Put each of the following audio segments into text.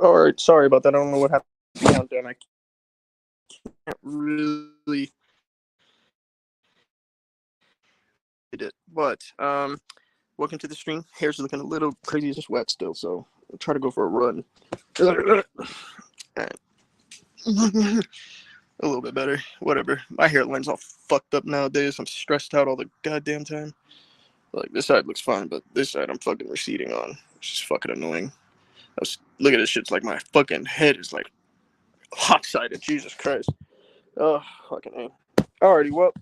All right, sorry about that. I don't know what happened to the countdown. I can't really did it, but welcome to the stream. Hair's looking a little crazy. It's just wet still, so I'll try to go for a run. A little bit better. Whatever. My hairline's all fucked up nowadays. I'm stressed out all the goddamn time. Like, this side looks fine, but this side I'm fucking receding on. It's just fucking annoying. Look at this shit. It's like my fucking head is like hot-sided. Jesus Christ. Oh, fucking A. Alrighty, well,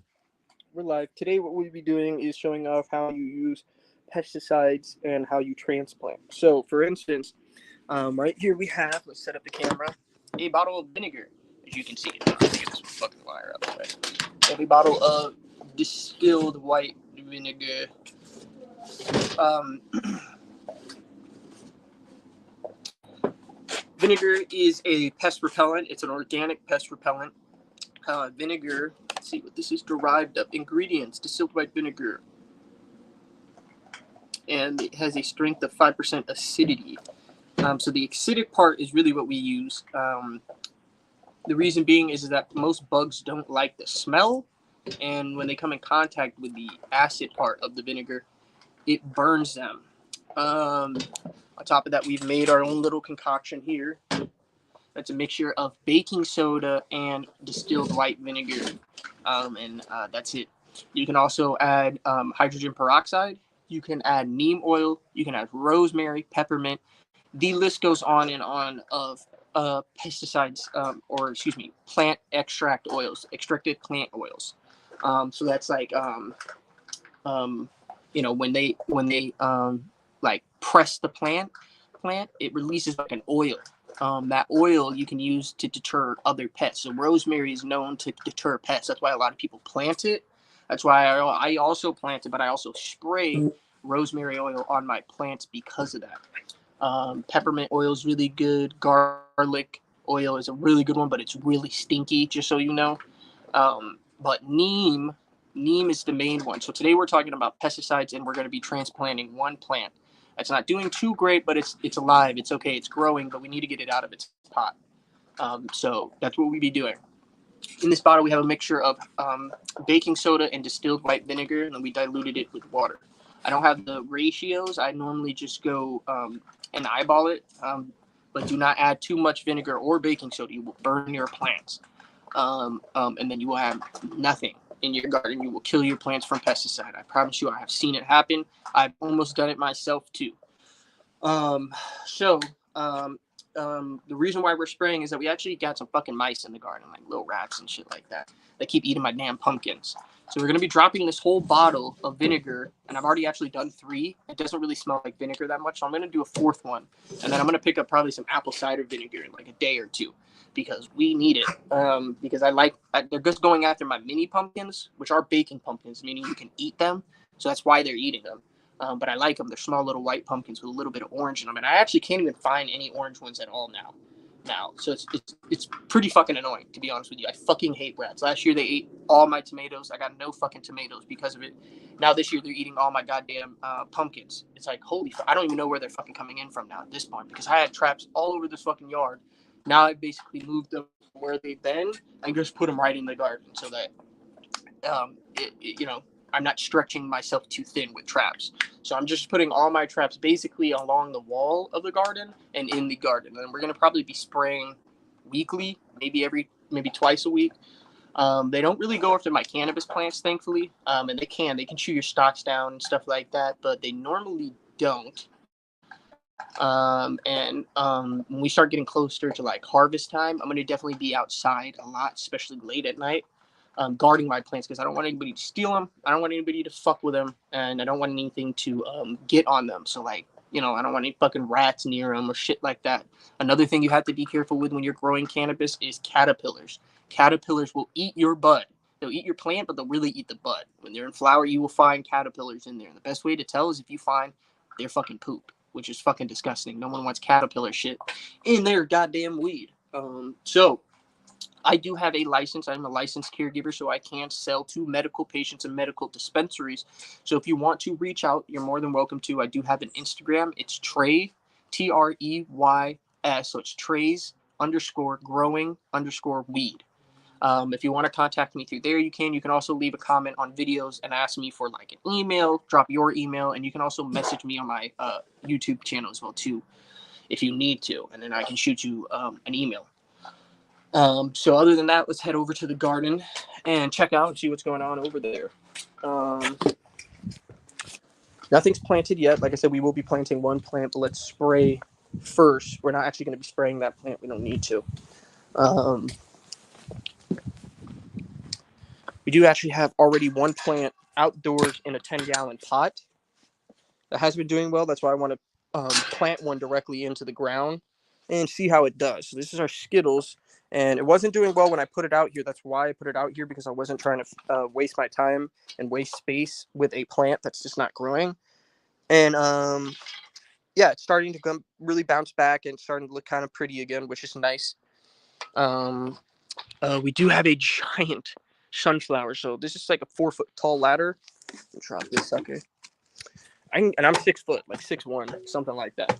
we're live. Today what we'll be doing is showing off how you use pesticides and how you transplant. So, for instance, right here we have, let's set up the camera, a bottle of vinegar. As you can see, let me get this fucking wire out of the way. A bottle of distilled white vinegar. Vinegar is a pest repellent. It's an organic pest repellent. Vinegar, let's see what this is derived of. Ingredients, distilled white vinegar. And it has a strength of 5% acidity. So the acidic part is really what we use. The reason being is that most bugs don't like the smell, and when they come in contact with the acid part of the vinegar, it burns them. On top of that, we've made our own little concoction here. That's a mixture of baking soda and distilled white vinegar, and that's it. You can also add hydrogen peroxide. You can add neem oil. You can add rosemary, peppermint. The list goes on and on of pesticides, plant extract oils, extracted plant oils. So that's like, when they like press the plant, it releases like an oil. That oil you can use to deter other pests. So rosemary is known to deter pests. That's why a lot of people plant it. That's why I also plant it, but I also spray rosemary oil on my plants because of that. Peppermint oil is really good. Garlic oil is a really good one, but it's really stinky, just so you know. But neem is the main one. So today we're talking about pesticides, and we're going to be transplanting one plant. It's not doing too great, but it's alive. It's okay. It's growing, but we need to get it out of its pot. So that's what we'll be doing. In this bottle, we have a mixture of baking soda and distilled white vinegar, and then we diluted it with water. I don't have the ratios. I normally just go and eyeball it, but do not add too much vinegar or baking soda. You will burn your plants, and then you will have nothing in your garden. You will kill your plants from pesticide. I promise you, I have seen it happen. I've almost done it myself too. The reason why we're spraying is that we actually got some fucking mice in the garden, like little rats and shit like that. They keep eating my damn pumpkins. So we're going to be dropping this whole bottle of vinegar, and I've already actually done 3. It doesn't really smell like vinegar that much, so I'm going to do a 4th one. And then I'm going to pick up probably some apple cider vinegar in like a day or 2, because we need it. Because they're just going after my mini pumpkins, which are baking pumpkins, meaning you can eat them. So that's why they're eating them. But I like them. They're small little white pumpkins with a little bit of orange in them. And I actually can't even find any orange ones at all now. So it's pretty fucking annoying, to be honest with you. I fucking hate rats. Last year they ate all my tomatoes. I got no fucking tomatoes because of it. Now this year they're eating all my goddamn pumpkins. It's like, holy fuck. I don't even know where they're fucking coming in from now at this point, because I had traps all over this fucking yard. Now I basically moved them where they've been and just put them right in the garden so that, I'm not stretching myself too thin with traps. So I'm just putting all my traps basically along the wall of the garden and in the garden. And we're going to probably be spraying weekly, maybe twice a week. They don't really go after my cannabis plants, thankfully. And they can chew your stalks down and stuff like that, but they normally don't. When we start getting closer to like harvest time, I'm going to definitely be outside a lot, especially late at night. Guarding my plants, because I don't want anybody to steal them. I don't want anybody to fuck with them, and I don't want anything to get on them. So I don't want any fucking rats near them or shit like that. Another thing you have to be careful with when you're growing cannabis is caterpillars. Caterpillars will eat your bud. They'll eat your plant, but they'll really eat the bud. When they're in flower, you will find caterpillars in there. And the best way to tell is if you find their fucking poop, which is fucking disgusting. No one wants caterpillar shit in their goddamn weed. So I do have a license. I'm a licensed caregiver, so I can sell to medical patients and medical dispensaries. So if you want to reach out, you're more than welcome to. I do have an Instagram. It's Trey, Trey So it's trays_growing_weed. If you want to contact me through there, you can. You can also leave a comment on videos and ask me for like an email, drop your email, and you can also message me on my YouTube channel as well too, if you need to, and then I can shoot you an email. So other than that, let's head over to the garden and check out and see what's going on over there. Nothing's planted yet. Like I said, we will be planting one plant, but let's spray first. We're not actually going to be spraying that plant. We don't need to. We do actually have already one plant outdoors in a 10-gallon pot that has been doing well. That's why I want to plant one directly into the ground and see how it does. So this is our Skittles, and it wasn't doing well when I put it out here. That's why I put it out here, because I wasn't trying to waste my time and waste space with a plant that's just not growing. And yeah, it's starting to come really bounce back and starting to look kind of pretty again, which is nice. We do have a giant sunflower. So this is like a 4-foot tall ladder. Drop this sucker. And I'm 6 foot, like 6'1", something like that.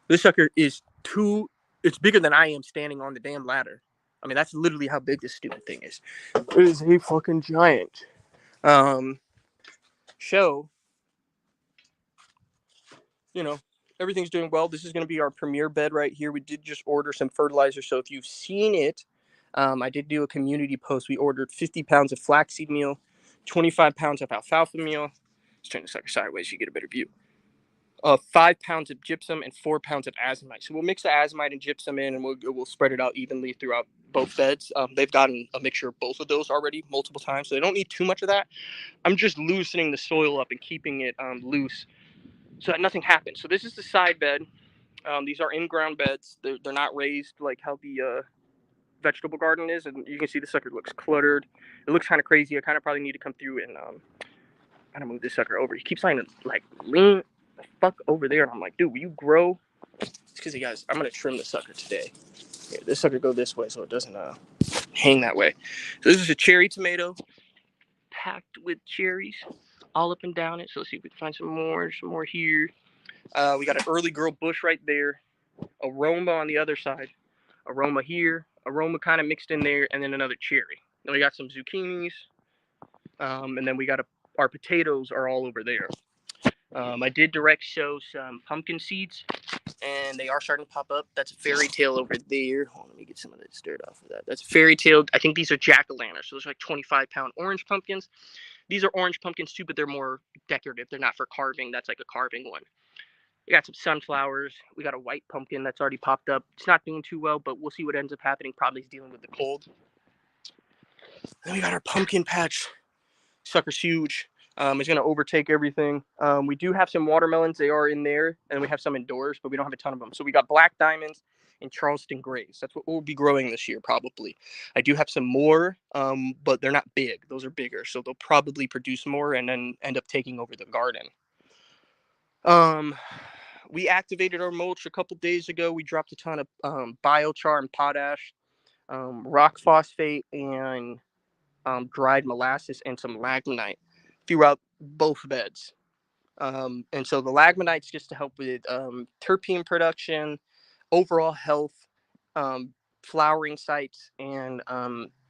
This sucker is it's bigger than I am standing on the damn ladder. I mean, that's literally how big this stupid thing is. It is a fucking giant. So, you know, everything's doing well. This is going to be our premier bed right here. We did just order some fertilizer. So if you've seen it, I did do a community post. We ordered 50 pounds of flaxseed meal, 25 pounds of alfalfa meal. Let's turn the sucker sideways so you get a better view. 5 pounds of gypsum and 4 pounds of azomite. So we'll mix the azomite and gypsum in, and we'll spread it out evenly throughout both beds. They've gotten a mixture of both of those already multiple times, so they don't need too much of that. I'm just loosening the soil up and keeping it loose so that nothing happens. So this is the side bed. These are in-ground beds. They're not raised like how the vegetable garden is, and you can see the sucker looks cluttered. It looks kind of crazy. I kind of probably need to come through and kind of move this sucker over. He keeps trying to like lean the fuck over there, and I'm like, dude, will you grow? It's because, guys, I'm gonna trim the sucker today. Here, this sucker go this way so it doesn't hang that way. So this is a cherry tomato packed with cherries all up and down it. So let's see if we can find some more here. We got an early girl bush right there, aroma on the other side, aroma here, aroma kind of mixed in there, and then another cherry. Then we got some zucchinis, and then we got our potatoes are all over there. I did direct show some pumpkin seeds, and they are starting to pop up. That's a fairy tale over there. Hold on, let me get some of this dirt off of that. That's a fairy tale. I think these are jack-o'-lanterns. So those are like 25-pound orange pumpkins. These are orange pumpkins too, but they're more decorative. They're not for carving. That's like a carving one. We got some sunflowers. We got a white pumpkin that's already popped up. It's not doing too well, but we'll see what ends up happening. Probably dealing with the cold. Then we got our pumpkin patch. Sucker's huge. It's going to overtake everything. We do have some watermelons. They are in there, and we have some indoors, but we don't have a ton of them. So we got black diamonds and Charleston grays. That's what we'll be growing this year, probably. I do have some more, but they're not big. Those are bigger, so they'll probably produce more and then end up taking over the garden. We activated our mulch a couple days ago. We dropped a ton of biochar and potash, rock phosphate, and dried molasses and some lignite throughout both beds. And so the lignite's just to help with terpene production, overall health, flowering sites, and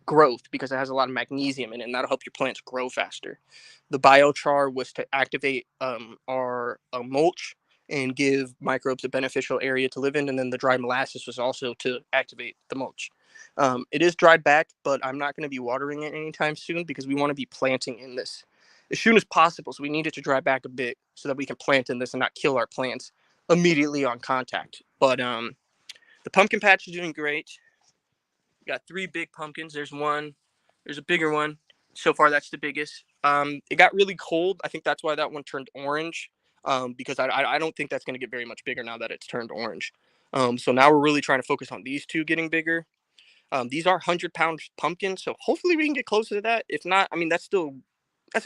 growth, because it has a lot of magnesium in it, and that'll help your plants grow faster. The biochar was to activate our mulch and give microbes a beneficial area to live in, and then the dried molasses was also to activate the mulch. It is dried back, but I'm not going to be watering it anytime soon because we want to be planting in this as soon as possible. So we need it to dry back a bit so that we can plant in this and not kill our plants immediately on contact. But the pumpkin patch is doing great. We got 3 big pumpkins. There's one. There's a bigger one. So far, that's the biggest. It got really cold. I think that's why that one turned orange. Because I don't think that's going to get very much bigger now that it's turned orange. So now we're really trying to focus on these 2 getting bigger. These are 100-pound pumpkins, so hopefully we can get closer to that. If not, I mean, that's a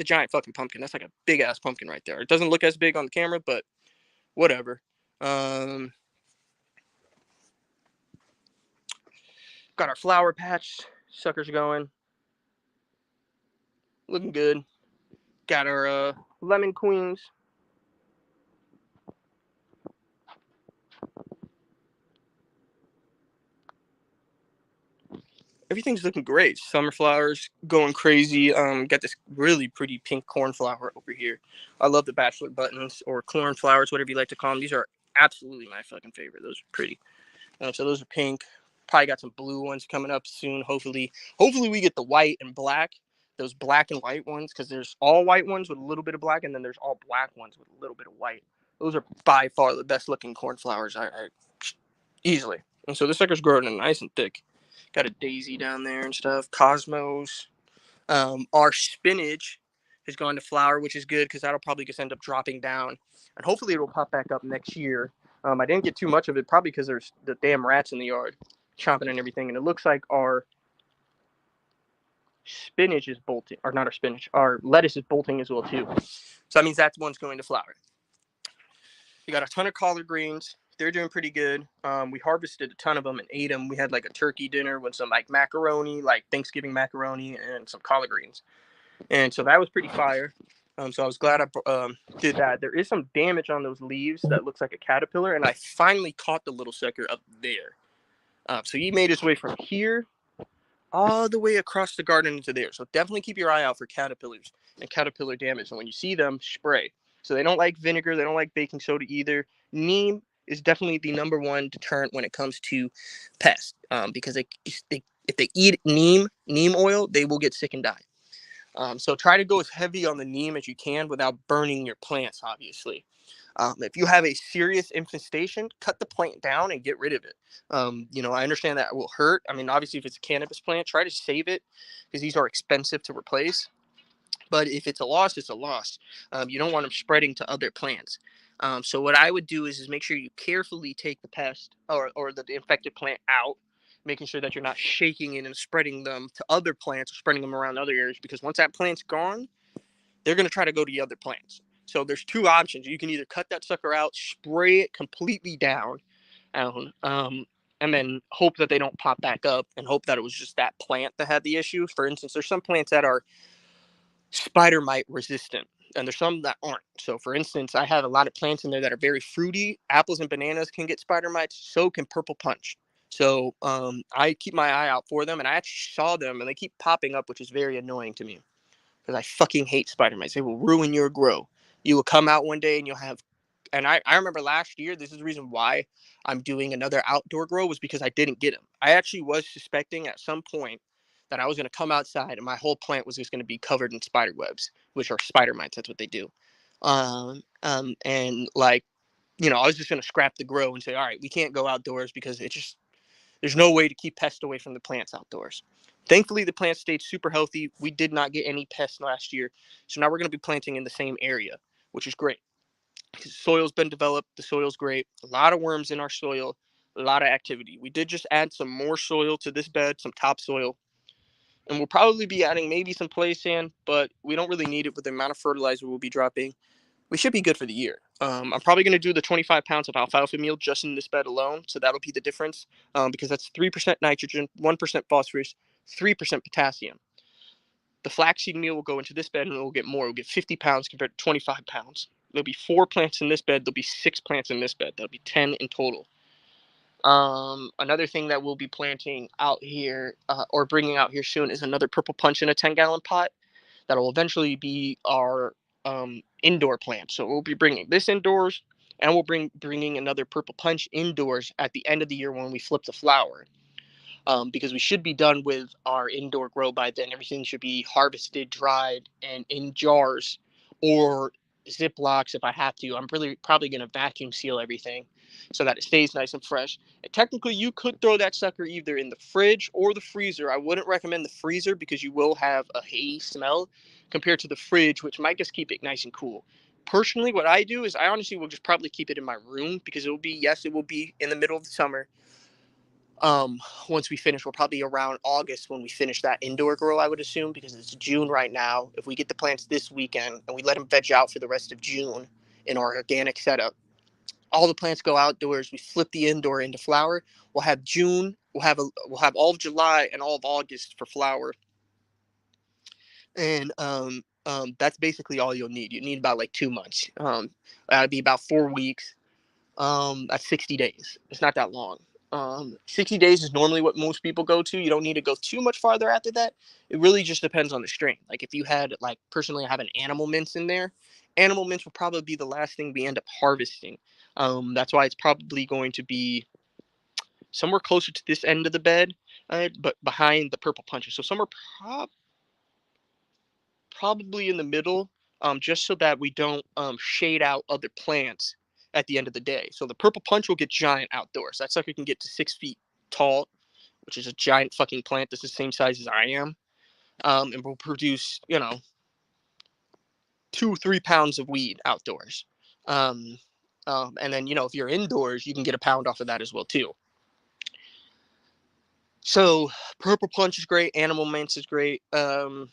giant fucking pumpkin. That's like a big ass pumpkin right there. It doesn't look as big on the camera, but whatever. Got our flower patch suckers going, looking good. Got our lemon queens. everything's looking great. Summer flowers going crazy. Got this really pretty pink cornflower over here. I love the bachelor buttons or cornflowers, whatever you like to call them. These are absolutely my fucking favorite. Those are pretty. So those are pink. Probably got some blue ones coming up soon. Hopefully we get the white and black. Those black and white ones, because there's all white ones with a little bit of black, and then there's all black ones with a little bit of white. Those are by far the best looking cornflowers. I easily. And so this sucker's growing nice and thick. Got a daisy down there and stuff. Cosmos. Our spinach has gone to flower, which is good because that'll probably just end up dropping down. And hopefully it'll pop back up next year. I didn't get too much of it, probably because there's the damn rats in the yard chomping and everything. And it looks like our spinach is bolting, or not our spinach, our lettuce is bolting as well too. So that means that one's going to flower. We got a ton of collard greens. They're doing pretty good. We harvested a ton of them and ate them. We had like a turkey dinner with some like macaroni, like Thanksgiving macaroni, and some collard greens. And so that was pretty fire. So I was glad I did that. There is some damage on those leaves that looks like a caterpillar, and I finally caught the little sucker up there. So he made his way from here all the way across the garden into there. So definitely keep your eye out for caterpillars and caterpillar damage. And when you see them, spray. So they don't like vinegar. They don't like baking soda either. Neem is definitely the number one deterrent when it comes to pests, because if they eat neem oil, they will get sick and die. So try to go as heavy on the neem as you can without burning your plants, obviously. If you have a serious infestation, cut the plant down and get rid of it. I understand that will hurt. I mean, obviously, if it's a cannabis plant, try to save it because these are expensive to replace. But if it's a loss, it's a loss. You don't want them spreading to other plants. So what I would do is make sure you carefully take the pest or the infected plant out, making sure that you're not shaking it and spreading them to other plants or spreading them around other areas, because once that plant's gone, they're going to try to go to the other plants. So there's two options. You can either cut that sucker out, spray it completely down, and then hope that they don't pop back up and hope that it was just that plant that had the issue. For instance, there's some plants that are spider mite resistant, and there's some that aren't. So for instance, I have a lot of plants in there that are very fruity. Apples and bananas can get spider mites, so can purple punch. So I keep my eye out for them, and I actually saw them, and they keep popping up, which is very annoying to me because I fucking hate spider mites. They will ruin your grow. You will come out one day and you'll have, and I remember last year, this is the reason why I'm doing another outdoor grow, was because I didn't get them. I actually was suspecting at some point that I was going to come outside and my whole plant was just going to be covered in spider webs, which are spider mites. That's what they do. And like, I was just going to scrap the grow and say, all right, we can't go outdoors because there's no way to keep pests away from the plants outdoors. Thankfully, the plants stayed super healthy. We did not get any pests last year. So now we're going to be planting in the same area, which is great. The soil's been developed. The soil's great. A lot of worms in our soil, a lot of activity. We did just add some more soil to this bed, some topsoil. And we'll probably be adding maybe some play sand, but we don't really need it with the amount of fertilizer we'll be dropping. We should be good for the year. I'm probably going to do the 25 pounds of alfalfa meal just in this bed alone. So that'll be the difference, because that's 3% nitrogen, 1% phosphorus, 3% potassium. The flaxseed meal will go into this bed and we'll get more. We'll get 50 pounds compared to 25 pounds. There'll be 4 plants in this bed. There'll be 6 plants in this bed. There'll be 10 in total. Another thing that we'll be planting out here, or bringing out here soon, is another purple punch in a 10-gallon pot that will eventually be our indoor plant. So we'll be bringing this indoors, and we'll bringing another purple punch indoors at the end of the year when we flip the flower. Because we should be done with our indoor grow by then. Everything should be harvested, dried, and in jars or Ziplocs if I have to. I'm really probably going to vacuum seal everything so that it stays nice and fresh. And technically, you could throw that sucker either in the fridge or the freezer. I wouldn't recommend the freezer because you will have a hay smell compared to the fridge, which might just keep it nice and cool. Personally, what I do is I honestly will just probably keep it in my room because it will be in the middle of the summer. Once we finish, we're probably around August when we finish that indoor grow, I would assume, because it's June right now. If we get the plants this weekend and we let them veg out for the rest of June in our organic setup, all the plants go outdoors. We flip the indoor into flower. We'll have June. We'll have all of July and all of August for flower, and that's basically all you'll need. You need about like 2 months. That'd be about 4 weeks. That's 60 days. It's not that long. 60 days is normally what most people go to. You don't need to go too much farther after that. It really just depends on the strain. Like if you had, like personally, I have an animal mince in there. Animal mince will probably be the last thing we end up harvesting. That's why it's probably going to be somewhere closer to this end of the bed, but behind the purple punches. So somewhere probably in the middle, just so that we don't shade out other plants at the end of the day. So the purple punch will get giant outdoors. That sucker can get to 6 feet tall, which is a giant fucking plant that's the same size as I am, and will produce 2-3 pounds of weed outdoors. Um, and then if you're indoors, you can get a pound off of that as well too. So purple punch is great. Animal mince is great. I'm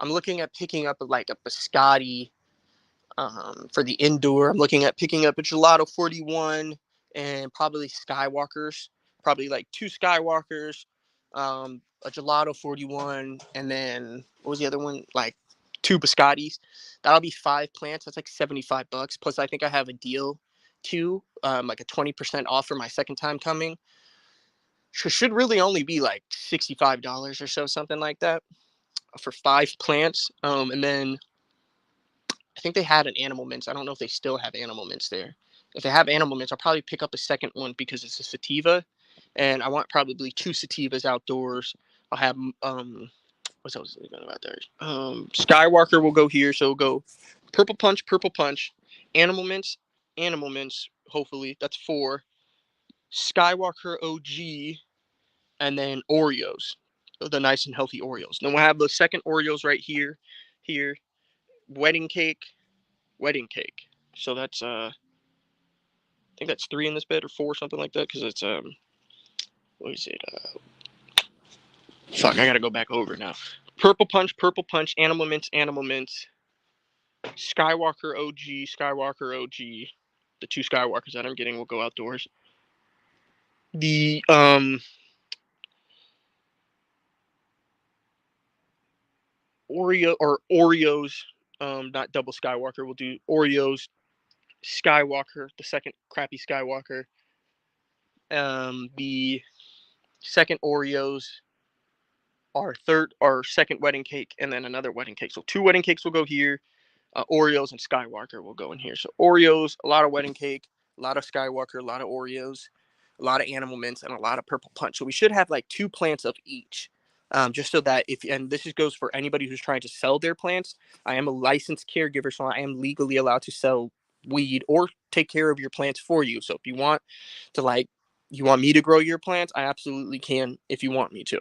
looking at picking up like a biscotti for the indoor. I'm looking at picking up a Gelato 41 and probably Skywalkers. Probably like 2 Skywalkers, a Gelato 41, and then what was the other one? Like 2 biscottis. That'll be 5 plants. That's like $75. Plus, I think I have a deal too, like a 20% off for my second time coming. Should really only be like $65 or so, something like that, for 5 plants. And then I think they had an animal mince. I don't know if they still have animal mince there. If they have animal mince, I'll probably pick up a second one because it's a sativa, and I want probably 2 sativas outdoors. I'll have what's else going about there? Skywalker will go here, so we'll go purple punch, animal mince, hopefully that's 4, Skywalker OG, and then Oreos, the nice and healthy Oreos. Then we'll have the second Oreos right here, wedding cake. So that's I think that's 3 in this bed or 4, something like that, because it's what is it? Fuck, I gotta go back over now. Purple punch, animal mince, Skywalker OG. The 2 Skywalkers that I'm getting will go outdoors. The Oreos, not double Skywalker. We'll do Oreos, Skywalker, the second crappy Skywalker. The second Oreos, our second wedding cake, and then another wedding cake. So 2 wedding cakes will go here. Oreos and Skywalker will go in here. So Oreos, a lot of wedding cake, a lot of Skywalker, a lot of Oreos, a lot of animal mints, and a lot of purple punch. So we should have like 2 plants of each. Just so that and this goes for anybody who's trying to sell their plants. I am a licensed caregiver, so I am legally allowed to sell weed or take care of your plants for you. So if you want me to grow your plants, I absolutely can if you want me to.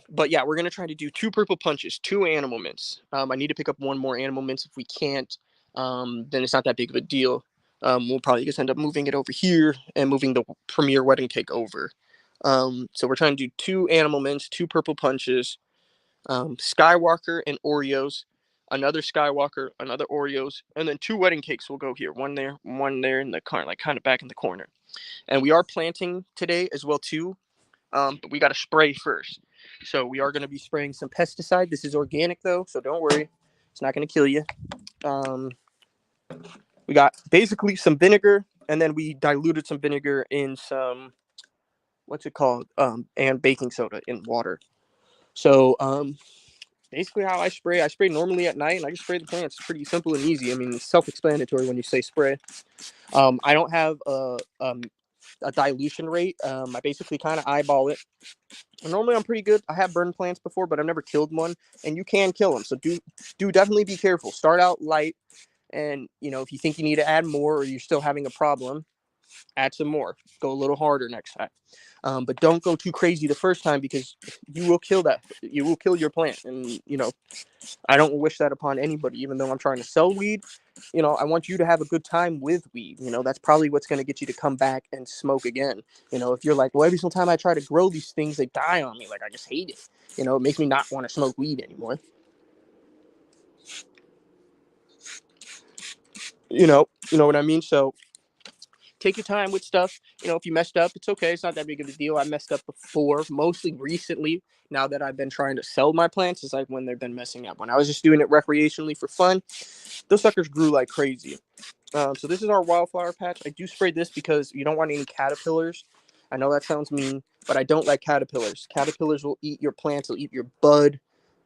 But yeah, we're gonna try to do 2 purple punches, 2 animal mints. I need to pick up 1 more animal mints. If we can't, then it's not that big of a deal. We'll probably just end up moving it over here and moving the premier wedding cake over. So we're trying to do 2 animal mints, 2 purple punches, Skywalker and Oreos, another Skywalker, another Oreos, and then 2 wedding cakes will go here. One there in the car, like kind of back in the corner. And we are planting today as well too. But we got to spray first. So we are going to be spraying some pesticide. This is organic though, so don't worry. It's not going to kill you. We got basically some vinegar, and then we diluted some vinegar in some, what's it called? And baking soda in water. So basically how I spray normally at night, and I just spray the plants. It's pretty simple and easy. I mean, it's self-explanatory when you say spray. I don't have a dilution rate. I basically kind of eyeball it. And normally I'm pretty good. I have burned plants before, but I've never killed one, and you can kill them. So do definitely be careful. Start out light, and if you think you need to add more or you're still having a problem, add some more. Go a little harder next time. But don't go too crazy the first time, because you will kill your plant. And I don't wish that upon anybody. Even though I'm trying to sell weed, I want you to have a good time with weed. That's probably what's going to get you to come back and smoke again. If you're like, well, every single time I try to grow these things, they die on me. Like, I just hate it. It makes me not want to smoke weed anymore. You know what I mean? So take your time with stuff. If you messed up, it's okay. It's not that big of a deal. I messed up before, mostly recently. Now that I've been trying to sell my plants, is like when they've been messing up. When I was just doing it recreationally for fun, those suckers grew like crazy. So this is our wildflower patch. I do spray this because you don't want any caterpillars. I know that sounds mean, but I don't like caterpillars. Caterpillars will eat your plants. They'll eat your bud.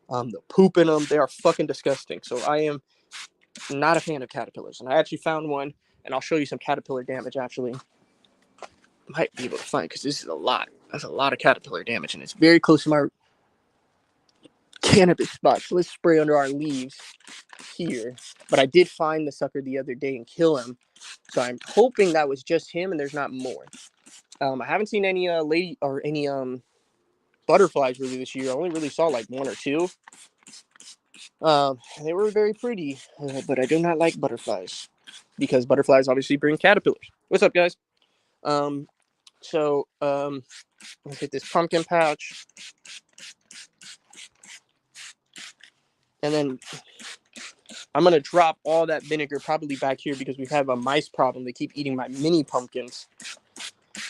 They'll poop in them. They are fucking disgusting. So I am not a fan of caterpillars. And I actually found one, and I'll show you some caterpillar damage, actually. Might be able to find, because this is a lot. That's a lot of caterpillar damage, and it's very close to my cannabis spot. So let's spray under our leaves here. But I did find the sucker the other day and kill him. So I'm hoping that was just him and there's not more. I haven't seen any butterflies really this year. I only really saw like one or two. They were very pretty, but I do not like butterflies because butterflies obviously bring caterpillars. What's up, guys? Let's hit this pumpkin patch. And then I'm going to drop all that vinegar probably back here because we have a mice problem. They keep eating my mini pumpkins.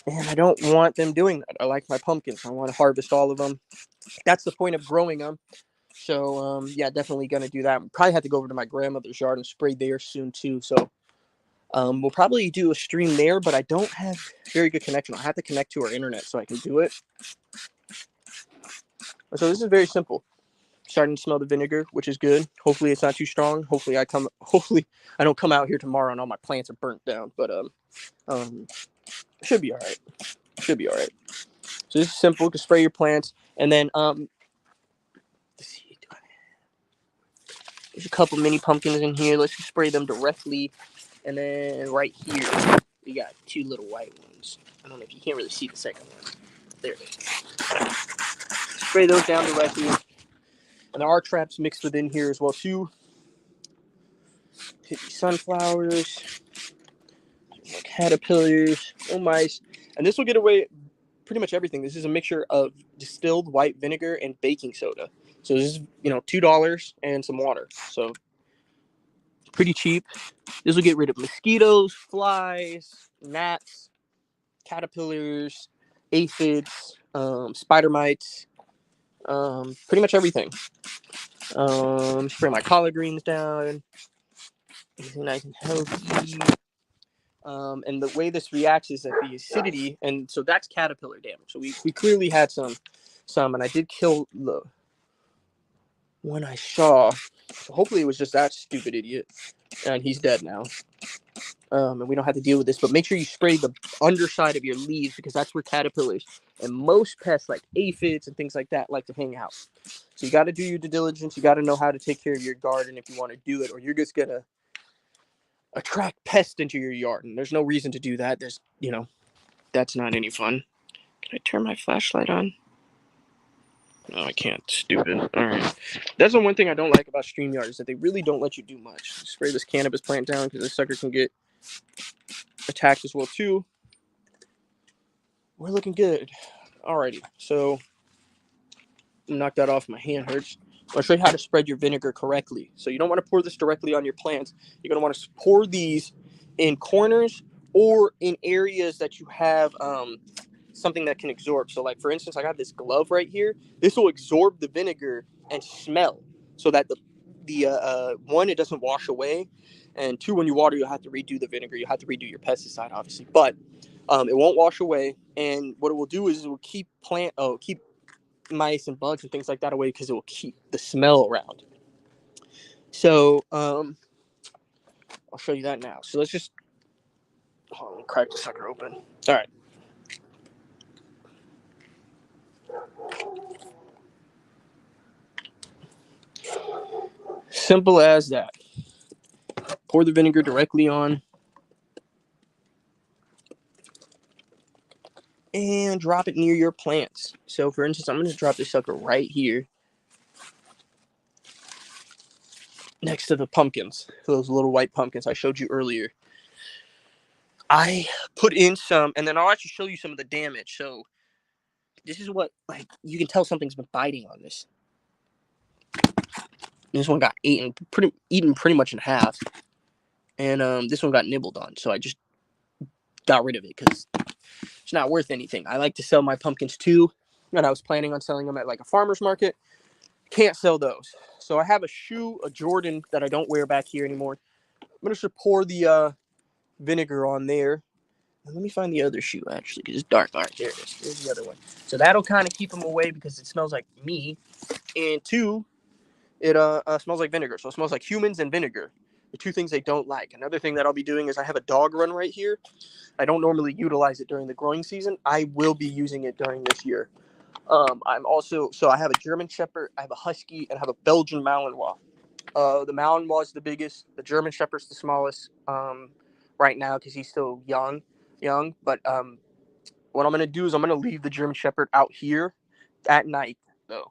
And I don't want them doing that. I like my pumpkins. I want to harvest all of them. That's the point of growing them. So, yeah, definitely going to do that. We'll probably have to go over to my grandmother's yard and spray there soon, too. So, we'll probably do a stream there, but I don't have very good connection. I'll have to connect to our internet so I can do it. So this is very simple. Starting to smell the vinegar, which is good. Hopefully it's not too strong. Hopefully I don't come out here tomorrow and all my plants are burnt down. But should be all right. Should be all right. So this is simple. Just spray your plants, and then let's see. There's a couple mini pumpkins in here. Let's just spray them directly, and then right here we got two little white ones. I don't know if you can't really see the second one. There it is. Spray those down directly. And there are traps mixed within here as well, too. Hit these sunflowers, caterpillars, mice. And this will get away pretty much everything. This is a mixture of distilled white vinegar and baking soda. So this is, $2 and some water. So pretty cheap. This will get rid of mosquitoes, flies, gnats, caterpillars, aphids, spider mites, pretty much everything. Spray my collard greens down. Anything nice and healthy. And the way this reacts is that the acidity, and so that's caterpillar damage. So we clearly had some, and I did kill the one I saw. So hopefully it was just that stupid idiot, and he's dead now. And we don't have to deal with this, but make sure you spray the underside of your leaves because that's where caterpillars and most pests like aphids and things like that like to hang out. So you got to do your due diligence. You got to know how to take care of your garden if you want to do it, or you're just gonna attract pests into your yard, and there's no reason to do that. That's not any fun. Can I turn my flashlight on? No, I can't. Stupid. All right. That's the one thing I don't like about StreamYard is that they really don't let you do much. Spray this cannabis plant down because this sucker can get attacked as well too. We're looking good. Alrighty. So knock that off. My hand hurts. I'll show you how to spread your vinegar correctly. So you don't want to pour this directly on your plants. You're going to want to pour these in corners or in areas that you have something that can absorb. So like, for instance, I got this glove right here. This will absorb the vinegar and smell so that the one, it doesn't wash away. And two, when you water, you'll have to redo the vinegar. You'll have to redo your pesticide, obviously. But it won't wash away. And what it will do is it will keep mice and bugs and things like that away because it will keep the smell around. So I'll show you that now. So let's just crack the sucker open. All right. Simple as that. Pour the vinegar directly on and drop it near your plants. So for instance, I'm going to drop this sucker right here next to the pumpkins, those little white pumpkins I showed you earlier. I put in some, and then I'll actually show you some of the damage. So this is what, you can tell something's been biting on this. This one got eaten pretty much in half. And this one got nibbled on. So I just got rid of it because it's not worth anything. I like to sell my pumpkins too. And I was planning on selling them at like a farmer's market. Can't sell those. So I have a Jordan that I don't wear back here anymore. I'm going to just pour the vinegar on there. And let me find the other shoe, actually, because it's dark. All right, there it is. There's the other one. So that'll kind of keep them away because it smells like me. And two, it smells like vinegar. So it smells like humans and vinegar. The two things they don't like. Another thing that I'll be doing is I have a dog run right here. I don't normally utilize it during the growing season. I will be using it during this year. I'm also, so I have a German Shepherd, I have a Husky, and I have a Belgian Malinois. The Malinois is the biggest. The German Shepherd's the smallest right now because he's still young. But what I'm going to do is I'm going to leave the German Shepherd out here at night, though.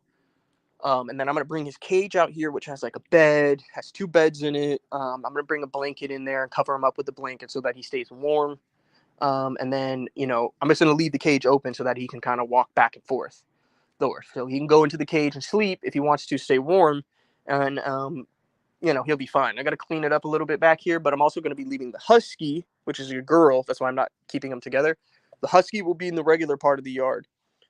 And then I'm going to bring his cage out here, which has like a bed, has 2 beds in it. I'm going to bring a blanket in there and cover him up with the blanket so that he stays warm. And then, I'm just going to leave the cage open so that he can kind of walk back and forth. So he can go into the cage and sleep if he wants to stay warm. And, he'll be fine. I got to clean it up a little bit back here, but I'm also going to be leaving the Husky, which is a girl. That's why I'm not keeping them together. The Husky will be in the regular part of the yard.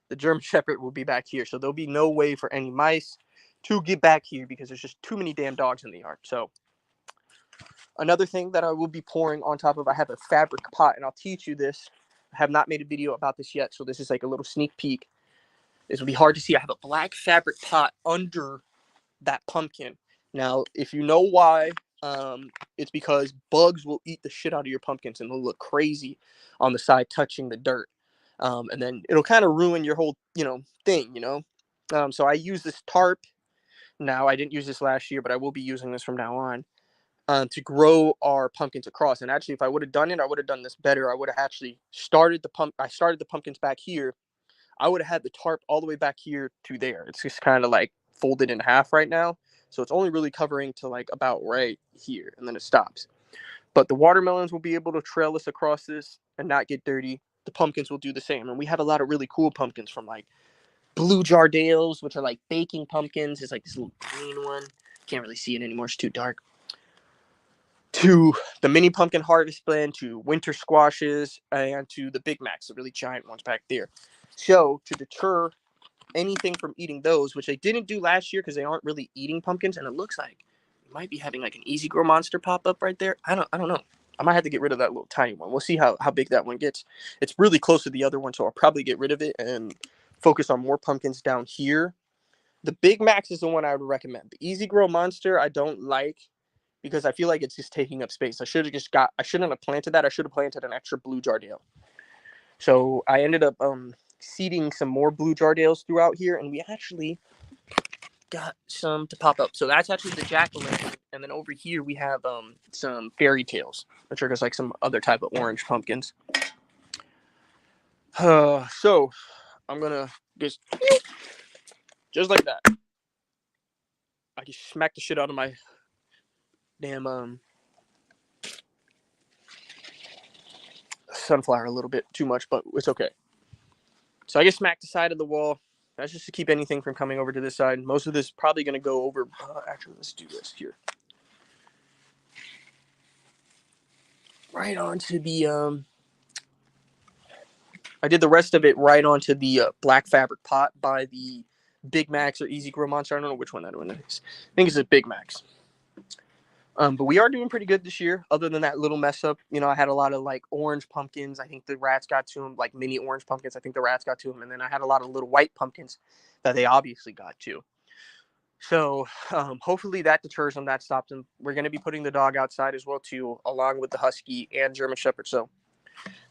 The German Shepherd will be back here. So there'll be no way for any mice to get back here because there's just too many damn dogs in the yard. So another thing that I will be pouring on top of, I have a fabric pot, and I'll teach you this. I have not made a video about this yet, so this is like a little sneak peek. This will be hard to see. I have a black fabric pot under that pumpkin. Now, if you know why, it's because bugs will eat the shit out of your pumpkins and they'll look crazy on the side touching the dirt. And then it'll kind of ruin your whole, thing, So I use this tarp. Now, I didn't use this last year, but I will be using this from now on to grow our pumpkins across. And actually, if I would have done it, I would have done this better. I would have actually started the pumpkins back here. I would have had the tarp all the way back here to there. It's just kind of like folded in half right now. So it's only really covering to like about right here, and then it stops. But the watermelons will be able to trail us across this and not get dirty. The pumpkins will do the same. And we have a lot of really cool pumpkins from like Blue Jardales, which are like baking pumpkins. It's like this little green one. Can't really see it anymore. It's too dark. To the mini pumpkin harvest blend, to winter squashes, and to the Big Macs, the really giant ones back there. So to deter anything from eating those, which they didn't do last year because they aren't really eating pumpkins, and it looks like we might be having like an Easy Grow monster pop up right there. I don't know. I might have to get rid of that little tiny one. We'll see how big that one gets. It's really close to the other one, so I'll probably get rid of it and focus on more pumpkins down here. The Big Macs is the one I would recommend. The Easy Grow monster I don't like because I feel like it's just taking up space. I shouldn't have planted that. I should have planted an extra Blue Jardale. So I ended up seeding some more Blue Jardales throughout here, and we actually got some to pop up. So that's actually the jack-o'-lantern, and then over here we have some fairy tales, which are just like some other type of orange pumpkins. So I'm gonna just like that. I just smacked the shit out of my damn sunflower a little bit too much, but it's okay. So I just smacked the side of the wall. That's just to keep anything from coming over to this side. Most of this is probably going to go over. Actually, let's do this here. Right onto the I did the rest of it right onto the black fabric pot by the Big Macs or Easy Grow Monster. I don't know which one that one is. I think it's a Big Macs. But we are doing pretty good this year. Other than that little mess up, I had a lot of like orange pumpkins. I think the rats got to them, like mini orange pumpkins. I think the rats got to them, and then I had a lot of little white pumpkins that they obviously got to. So hopefully that deters them, that stops them. We're going to be putting the dog outside as well too, along with the Husky and German Shepherd. So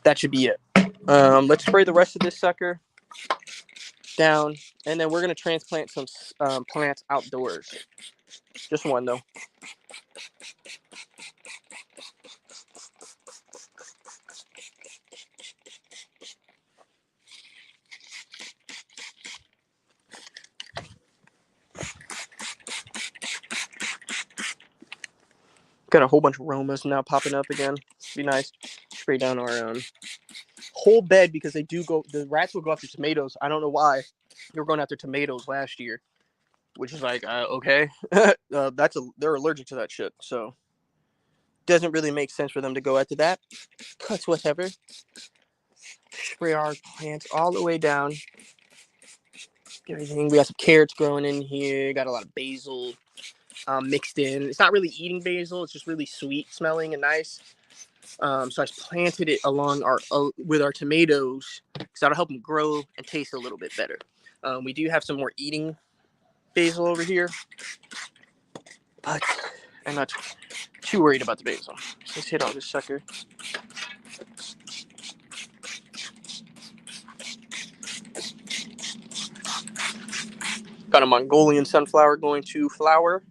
that should be it. Let's spray the rest of this sucker down, and then we're going to transplant some plants outdoors. Just one though. Got a whole bunch of Romas now popping up again. Be nice. Spray down our whole bed because the rats will go after tomatoes. I don't know why. They were going after tomatoes last year, which is like, okay. They're allergic to that shit. So doesn't really make sense for them to go after that. Cuts whatever. Spray our plants all the way down. Everything. We got some carrots growing in here. Got a lot of basil mixed in. It's not really eating basil. It's just really sweet smelling and nice. So I planted it along our with our tomatoes, because that'll help them grow and taste a little bit better. We do have some more eating basil over here, but I'm not too worried about the basil. So let's hit all this sucker. Got a Mongolian sunflower going to flower.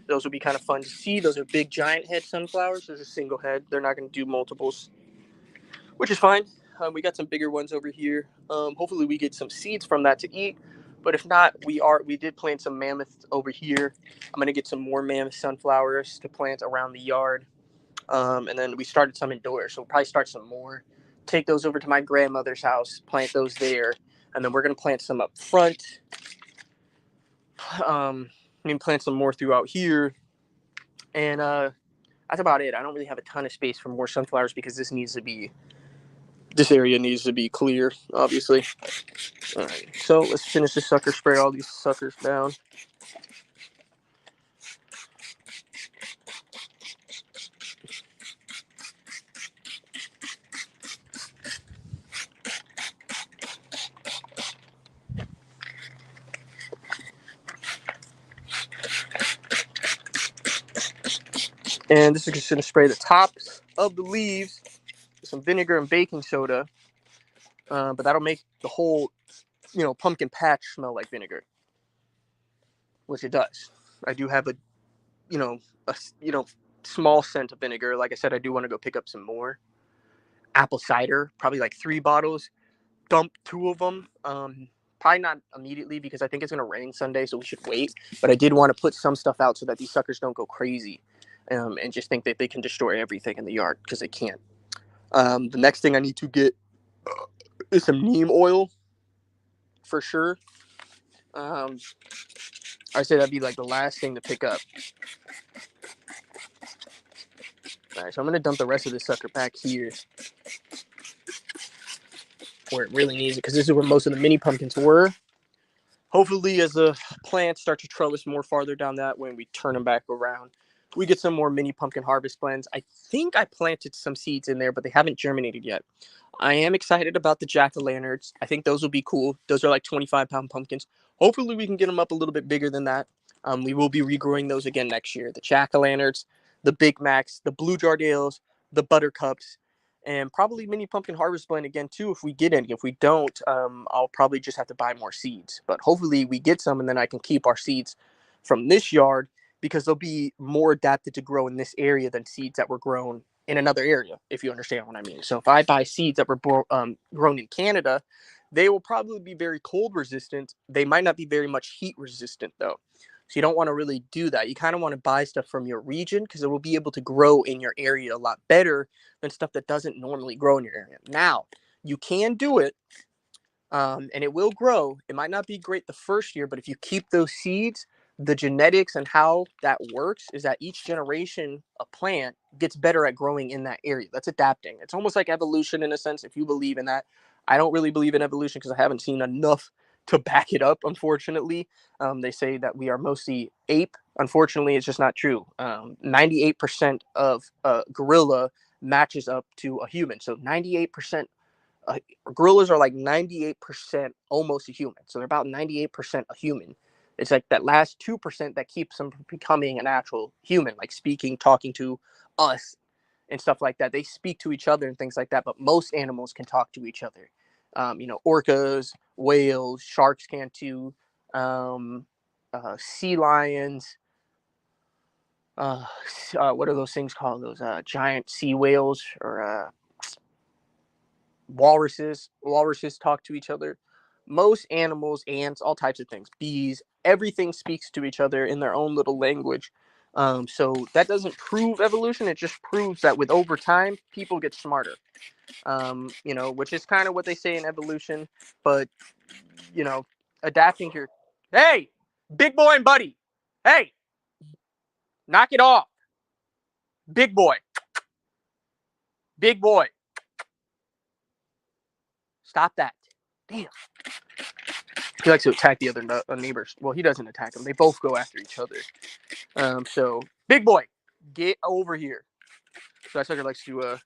Those will be kind of fun to see. Those are big giant head sunflowers. There's a single head. They're not going to do multiples, which is fine. We got some bigger ones over here. Hopefully we get some seeds from that to eat. But if not, we did plant some mammoths over here. I'm going to get some more mammoth sunflowers to plant around the yard. And then we started some indoors, so we'll probably start some more. Take those over to my grandmother's house, plant those there. And then we're going to plant some up front. Plant some more throughout here. And that's about it. I don't really have a ton of space for more sunflowers because this area needs to be clear, obviously. All right, so let's finish this sucker, spray all these suckers down. And this is just going to spray the tops of the leaves with some vinegar and baking soda. But that'll make the whole, pumpkin patch smell like vinegar, which it does. I do have a small scent of vinegar. Like I said, I do want to go pick up some more. Apple cider, probably like 3 bottles. Dump 2 of them. Probably not immediately because I think it's going to rain Sunday, so we should wait. But I did want to put some stuff out so that these suckers don't go crazy and just think that they can destroy everything in the yard, because they can't. The next thing I need to get is some neem oil for sure. I say that'd be like the last thing to pick up. All right, so I'm going to dump the rest of this sucker back here where it really needs it, because this is where most of the mini pumpkins were. Hopefully, as the plants start to trellis more farther down that way, when we turn them back around, we get some more mini pumpkin harvest blends. I think I planted some seeds in there, but they haven't germinated yet. I am excited about the jack-o'-lanterns. I think those will be cool. Those are like 25-pound pumpkins. Hopefully, we can get them up a little bit bigger than that. We will be regrowing those again next year. The jack-o'-lanterns, the Big Macs, the blue Jardales, the buttercups, and probably mini pumpkin harvest blend again too if we get any. If we don't, I'll probably just have to buy more seeds. But hopefully we get some, and then I can keep our seeds from this yard, because they'll be more adapted to grow in this area than seeds that were grown in another area, if you understand what I mean. So if I buy seeds that were grown in Canada, they will probably be very cold resistant. They might not be very much heat resistant though. So you don't want to really do that. You kind of want to buy stuff from your region, because it will be able to grow in your area a lot better than stuff that doesn't normally grow in your area. Now, you can do it, and it will grow. It might not be great the first year, but if you keep those seeds, the genetics and how that works is that each generation a plant gets better at growing in that area. That's adapting. It's almost like evolution in a sense, if you believe in that. I don't really believe in evolution because I haven't seen enough to back it up, unfortunately. They say that we are mostly ape. Unfortunately, it's just not true. 98% of gorilla matches up to a human. So 98%, gorillas are like 98% almost a human. So they're about 98% a human. It's like that last 2% that keeps them from becoming an actual human, like speaking, talking to us and stuff like that. They speak to each other and things like that, but most animals can talk to each other. Orcas, whales, sharks can too. Sea lions. What are those things called? Those giant sea whales, or walruses. Walruses talk to each other. Most animals, ants, all types of things, bees, everything speaks to each other in their own little language. So that doesn't prove evolution. It just proves that with over time, people get smarter. Which is kind of what they say in evolution. But, adapting here. Hey, big boy and buddy. Hey, knock it off. Big boy. Big boy. Stop that. Damn. He likes to attack the other neighbors. Well, he doesn't attack them. They both go after each other. So, big boy, get over here. So that sucker likes to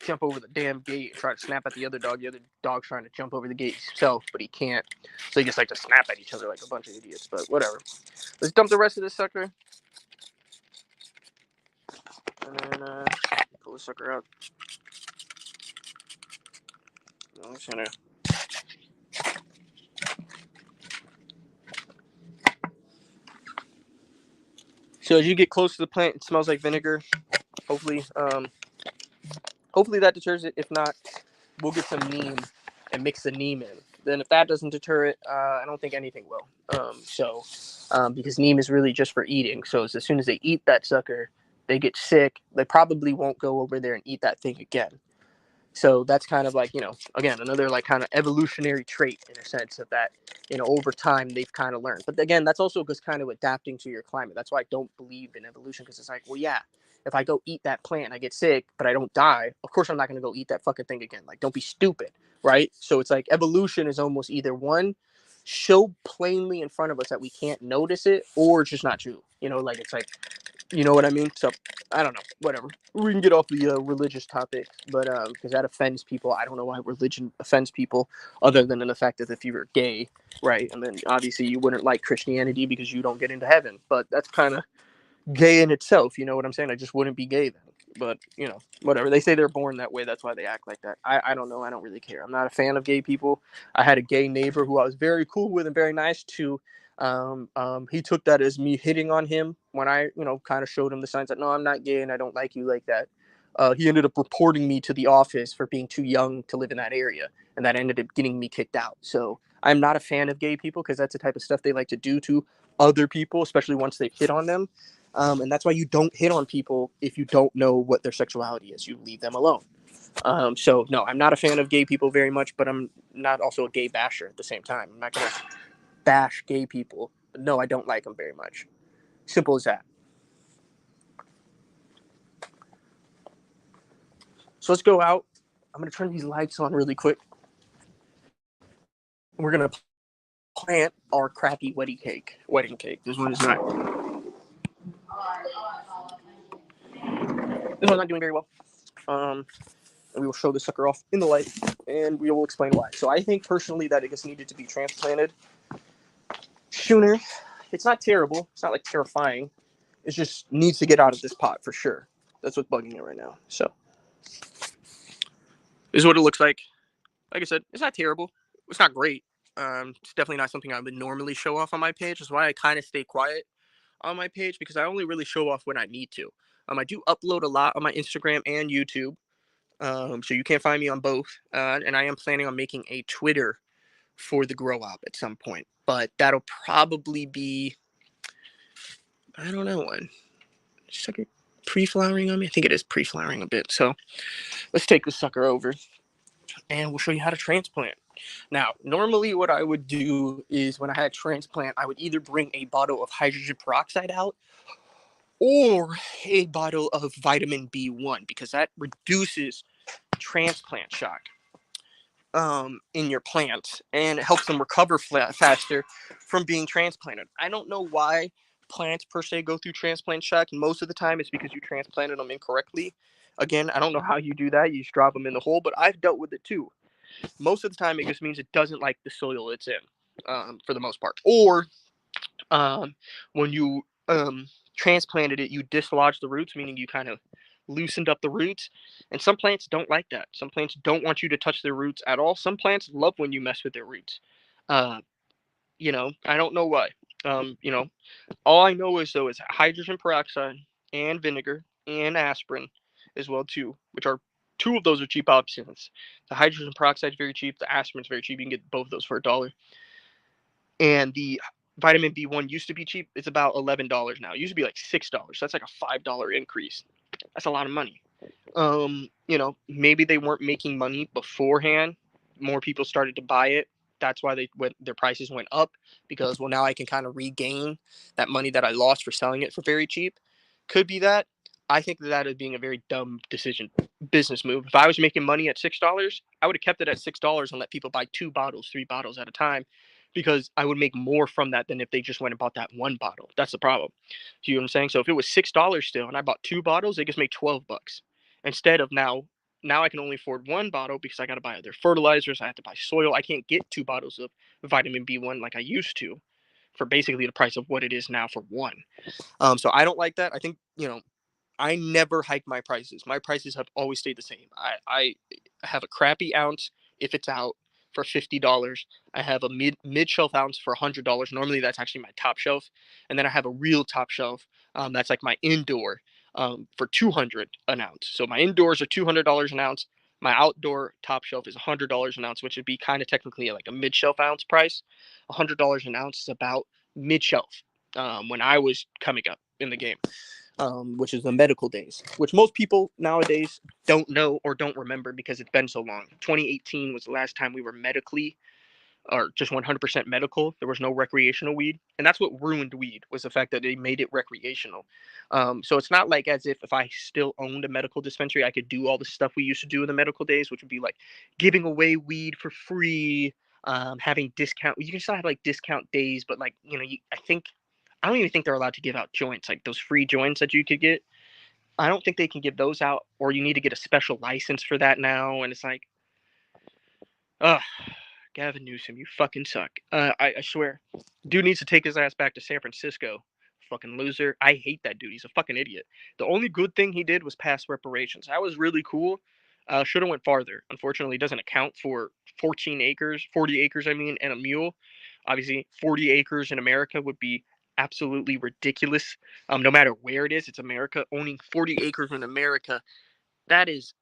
jump over the damn gate and try to snap at the other dog. The other dog's trying to jump over the gate himself, but he can't. So they just like to snap at each other like a bunch of idiots. But whatever. Let's dump the rest of this sucker. And then pull the sucker out. I'm just gonna. So as you get close to the plant, it smells like vinegar. Hopefully that deters it. If not, we'll get some neem and mix the neem in. Then if that doesn't deter it, I don't think anything will. Because neem is really just for eating. So as soon as they eat that sucker, they get sick. They probably won't go over there and eat that thing again. So that's kind of like, again, another like kind of evolutionary trait in a sense of that, over time they've kind of learned. But again, that's also just kind of adapting to your climate. That's why I don't believe in evolution, because it's like, well, yeah, if I go eat that plant and I get sick, but I don't die, of course I'm not going to go eat that fucking thing again. Like, don't be stupid, right? So it's like evolution is almost either one, show plainly in front of us that we can't notice it, or it's just not true. Like it's like, you know what I mean? So I don't know. Whatever. We can get off the religious topic, but because that offends people. I don't know why religion offends people, other than in the fact that if you were gay, right, and then obviously you wouldn't like Christianity because you don't get into heaven. But that's kind of gay in itself. You know what I'm saying? I just wouldn't be gay then. But whatever. They say they're born that way. That's why they act like that. I don't know. I don't really care. I'm not a fan of gay people. I had a gay neighbor who I was very cool with and very nice to. He took that as me hitting on him when I, kind of showed him the signs that no, I'm not gay and I don't like you like that. He ended up reporting me to the office for being too young to live in that area, and that ended up getting me kicked out. So I'm not a fan of gay people because that's the type of stuff they like to do to other people, especially once they've hit on them. And that's why you don't hit on people if you don't know what their sexuality is. You leave them alone. So no, I'm not a fan of gay people very much, but I'm not also a gay basher at the same time. I'm not gonna bash gay people. But no, I don't like them very much. Simple as that. So let's go out. I'm gonna turn these lights on really quick. We're gonna plant our crappy wedding cake. This one is not. This one's not doing very well. And we will show the sucker off in the light, and we will explain why. So I think personally that it just needed to be transplanted sooner. It's not terrible. It's not like terrifying. It just needs to get out of this pot for sure. That's what's bugging it right now. So this is what it looks like. Like I said, it's not terrible. It's not great. It's definitely not something I would normally show off on my page. That's why I kind of stay quiet on my page, because I only really show off when I need to. I do upload a lot on my Instagram and YouTube. So you can find me on both. And I am planning on making a Twitter for the Grow Op at some point. But that'll probably be, I don't know when. Sucker pre-flowering on me? I think it is pre-flowering a bit. So let's take the sucker over and we'll show you how to transplant. Now, normally what I would do is when I had transplant, I would either bring a bottle of hydrogen peroxide out or a bottle of vitamin B1, because that reduces transplant shock in your plants, and it helps them recover faster from being transplanted. I don't know why plants per se go through transplant shock, and most of the time it's because you transplanted them incorrectly. Again, I don't know how you do that. You just drop them in the hole, but I've dealt with it too. Most of the time, it just means it doesn't like the soil it's in, for the most part. Or when you transplanted it, you dislodged the roots, meaning you kind of loosened up the roots. And some plants don't like that. Some plants don't want you to touch their roots at all. Some plants love when you mess with their roots. I don't know why. All I know is though is hydrogen peroxide and vinegar and aspirin as well too, which are two of those are cheap options. The hydrogen peroxide is very cheap. The aspirin is very cheap. You can get both of those for $1. And the vitamin B1 used to be cheap. It's about $11 now. It used to be like $6. That's like a $5 increase. That's a lot of money. Maybe they weren't making money beforehand. More people started to buy it. That's why their prices went up, because now I can kind of regain that money that I lost for selling it for very cheap. Could be that. I think that is being a very dumb business move. If I was making money at $6, I would have kept it at $6 and let people buy 2 bottles, 3 bottles at a time, because I would make more from that than if they just went and bought that one bottle. That's the problem. You know what I'm saying? So if it was $6 still and I bought 2 bottles, they just made $12 instead of now I can only afford one bottle because I got to buy other fertilizers. I have to buy soil. I can't get 2 bottles of vitamin B1 like I used to for basically the price of what it is now for one. So I don't like that. I think, I never hike my prices. My prices have always stayed the same. I have a crappy ounce if it's out for $50. I have a mid shelf ounce for $100. Normally that's actually my top shelf, and then I have a real top shelf. That's like my indoor for 200 an ounce. So my indoors are $200 an ounce. My outdoor top shelf is $100 an ounce, which would be kind of technically like a mid shelf ounce price. $100 an ounce is about mid shelf when I was coming up in the game. Which is the medical days, which most people nowadays don't know or don't remember because it's been so long. 2018 was the last time we were medically or just 100% medical. There was no recreational weed. And that's what ruined weed, was the fact that they made it recreational. So it's not like as if I still owned a medical dispensary, I could do all the stuff we used to do in the medical days, which would be like giving away weed for free, having discount. You can still have like discount days, but like, I don't even think they're allowed to give out joints, like those free joints that you could get. I don't think they can give those out, or you need to get a special license for that now. And it's like, ugh, Gavin Newsom, you fucking suck. I swear, dude needs to take his ass back to San Francisco. Fucking loser. I hate that dude. He's a fucking idiot. The only good thing he did was pass reparations. That was really cool. Should have went farther. Unfortunately, it doesn't account for 40 acres, I mean, and a mule. Obviously, 40 acres in America would be absolutely ridiculous. No matter where it is, it's America. Owning 40 acres in America, that is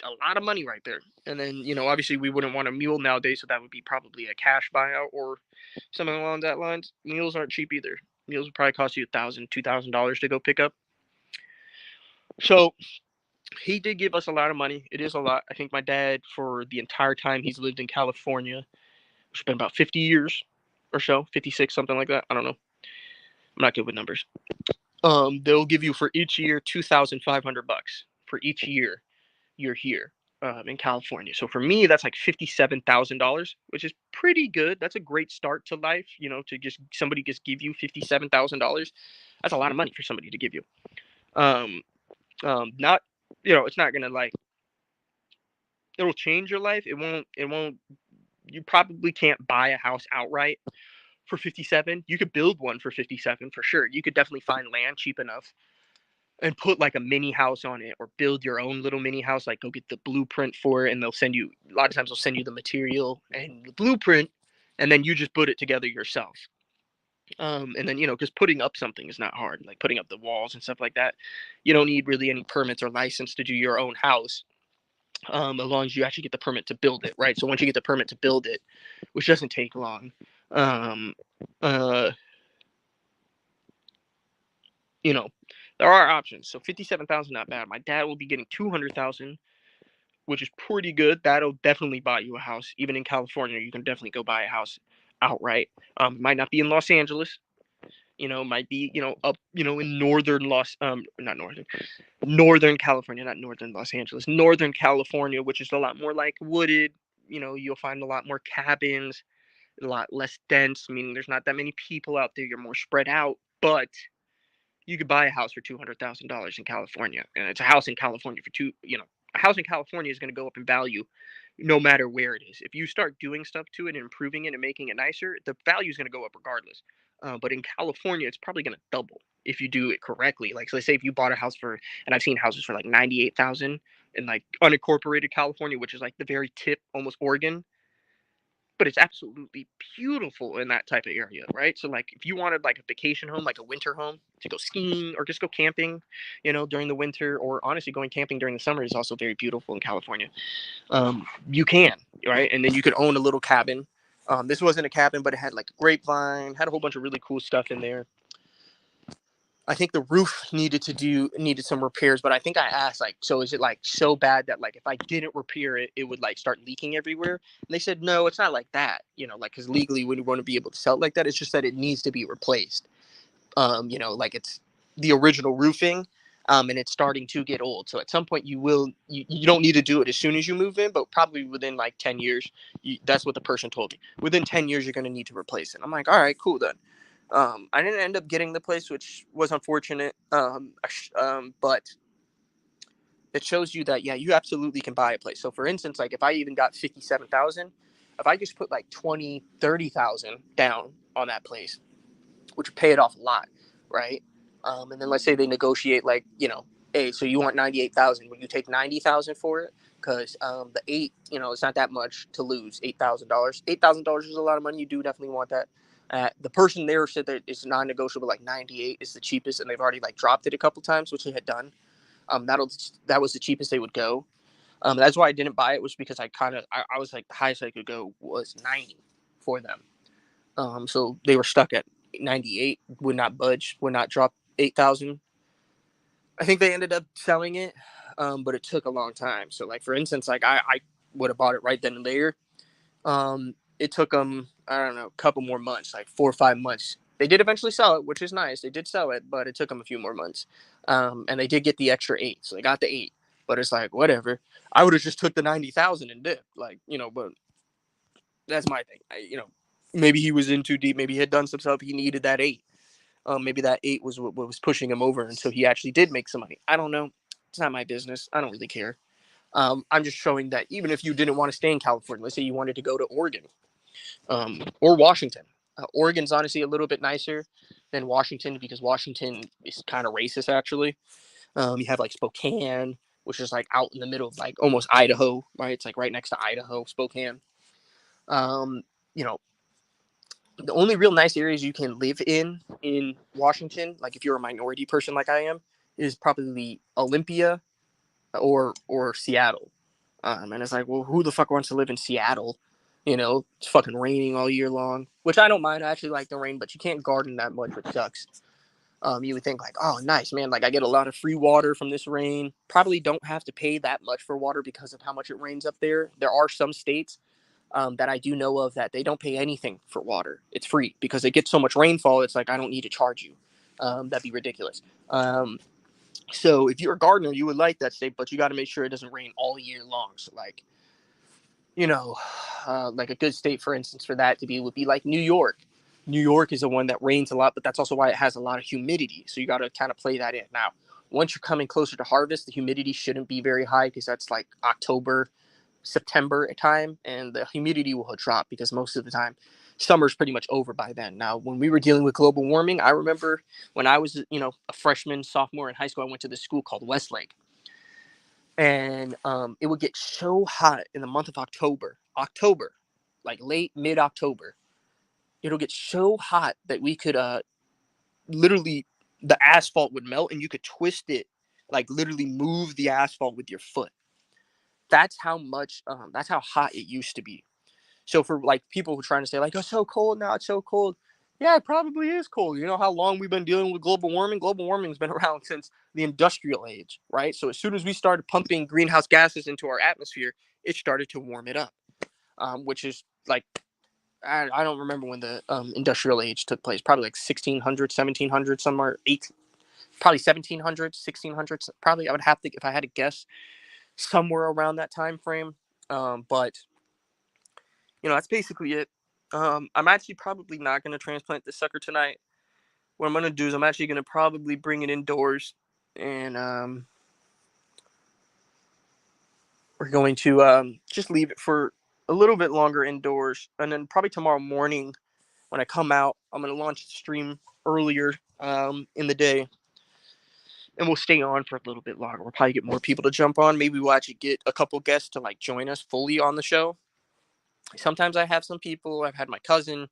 a lot of money right there. And then, obviously we wouldn't want a mule nowadays, so that would be probably a cash buyout or something along that lines. Mules aren't cheap either. Mules would probably cost you $1,000, $2,000 to go pick up. So he did give us a lot of money. It is a lot. I think my dad, for the entire time he's lived in California, which has been about 50 years or so, 56, something like that. I don't know. I'm not good with numbers. They'll give you for each year $2,500 for each year you're here in California. So for me, that's like $57,000, which is pretty good. That's a great start to life, to just somebody just give you $57,000. That's a lot of money for somebody to give you. Not, it's not gonna like, it'll change your life. It won't. You probably can't buy a house outright for 57. You could build one for 57 for sure. You could definitely find land cheap enough and put like a mini house on it, or build your own little mini house. Like, go get the blueprint for it, and they'll send you, a lot of times they'll send you the material and the blueprint, and then you just put it together yourself. And then, just putting up something is not hard, like putting up the walls and stuff like that. You don't need really any permits or license to do your own house, as long as you actually get the permit to build it, right? So once you get the permit to build it, which doesn't take long, there are options. So 57,000, not bad. My dad will be getting 200,000, which is pretty good. That'll definitely buy you a house. Even in California, you can definitely go buy a house outright. Might not be in Los Angeles. Might be, up, in northern northern California, not northern Los Angeles, northern California, which is a lot more like wooded. You'll find a lot more cabins, a lot less dense, meaning there's not that many people out there. You're more spread out, but you could buy a house for $200,000 in California, and it's a house in California for a house in California is going to go up in value no matter where it is. If you start doing stuff to it and improving it and making it nicer, the value is going to go up regardless. But in California, it's probably going to double if you do it correctly. Like, so let's say if you bought a house and I've seen houses for like 98,000 in like unincorporated California, which is like the very tip, almost Oregon, but it's absolutely beautiful in that type of area, right? So like, if you wanted like a vacation home, like a winter home to go skiing or just go camping, during the winter, or honestly going camping during the summer is also very beautiful in California. You can, right? And then you could own a little cabin. This wasn't a cabin, but it had like a grapevine, had a whole bunch of really cool stuff in there. I think the roof needed some repairs, but I think I asked, like, so is it like so bad that like if I didn't repair it, it would like start leaking everywhere? And they said, no, it's not like that, like, because legally we want to be able to sell it like that. It's just that it needs to be replaced. Like, it's the original roofing. And it's starting to get old. So at some point you don't need to do it as soon as you move in, but probably within like 10 years, that's what the person told me. Within 10 years, you're going to need to replace it. I'm like, all right, cool then. I didn't end up getting the place, which was unfortunate. But it shows you that, yeah, you absolutely can buy a place. So for instance, like if I even got 57,000, if I just put like 20, 30,000 down on that place, which would pay it off a lot, right? And then let's say they negotiate like, hey, so you want 98,000, will you take 90,000 for it? Because the eight, it's not that much to lose. $8,000. $8,000 is a lot of money. You do definitely want that. The person there said that it's non-negotiable. Like 98 is the cheapest, and they've already like dropped it a couple times, which they had done. That was the cheapest they would go. That's why I didn't buy it, was because I was like, the highest I could go was 90 for them. So they were stuck at 98, would not budge, would not drop 8,000. I think they ended up selling it, but it took a long time. So like for instance, like I would have bought it right then and there. It took them, I don't know, a couple more months, like 4 or 5 months. They did eventually sell it, which is nice. They did sell it, but it took them a few more months. And they did get the extra 8, so they got the 8. But it's like whatever. I would have just took the 90,000 and did, like, but that's my thing. Maybe he was in too deep. Maybe he had done some stuff. He needed that 8. Maybe that 8 was what was pushing him over until he actually did make some money. I don't know. It's not my business. I don't really care. I'm just showing that even if you didn't want to stay in California, let's say you wanted to go to Oregon, or Washington. Oregon's honestly a little bit nicer than Washington because Washington is kind of racist, actually. You have like Spokane, which is like out in the middle of like almost Idaho, right? It's like right next to Idaho, Spokane. Um, you know, the only real nice areas you can live in Washington, like if you're a minority person like I am, is probably Olympia or Seattle. And it's like, well, who the fuck wants to live in Seattle? It's fucking raining all year long, which I don't mind. I actually like the rain, but you can't garden that much, which sucks. You would think like, oh, nice, man. Like I get a lot of free water from this rain. Probably don't have to pay that much for water because of how much it rains up there. There are some states that I do know of that they don't pay anything for water. It's free because they get so much rainfall. It's like, I don't need to charge you. That'd be ridiculous. So if you're a gardener, you would like that state, but you got to make sure it doesn't rain all year long. So like, like a good state, for instance, for that to be would be like New York. New York is the one that rains a lot, but that's also why it has a lot of humidity. So you got to kind of play that in. Now, once you're coming closer to harvest, the humidity shouldn't be very high because that's like October, September time, and the humidity will drop because most of the time summer's pretty much over by then. Now, when we were dealing with global warming, I remember when I was, a freshman, sophomore in high school, I went to this school called Westlake. And it would get so hot in the month of October, like late mid-October. It'll get so hot that we could literally, the asphalt would melt and you could twist it, like literally move the asphalt with your foot. That's how much, that's how hot it used to be. So for like people who are trying to say like, oh, it's so cold now, it's so cold. Yeah, it probably is cold. You know how long we've been dealing with global warming? Global warming's been around since the industrial age, right? So as soon as we started pumping greenhouse gases into our atmosphere, it started to warm it up, which is like, I don't remember when the industrial age took place. Probably like 1600, 1700, somewhere, probably 1700s, 1600s. Probably I would have to, if I had to guess, somewhere around that time frame. But that's basically it. I'm actually probably not going to transplant this sucker tonight. What I'm going to do is I'm actually going to probably bring it indoors, and we're going to just leave it for a little bit longer indoors. And then probably tomorrow morning when I come out, I'm going to launch the stream earlier in the day, and we'll stay on for a little bit longer. We'll probably get more people to jump on. Maybe we'll actually get a couple guests to like join us fully on the show. Sometimes I have some people. I've had my cousin.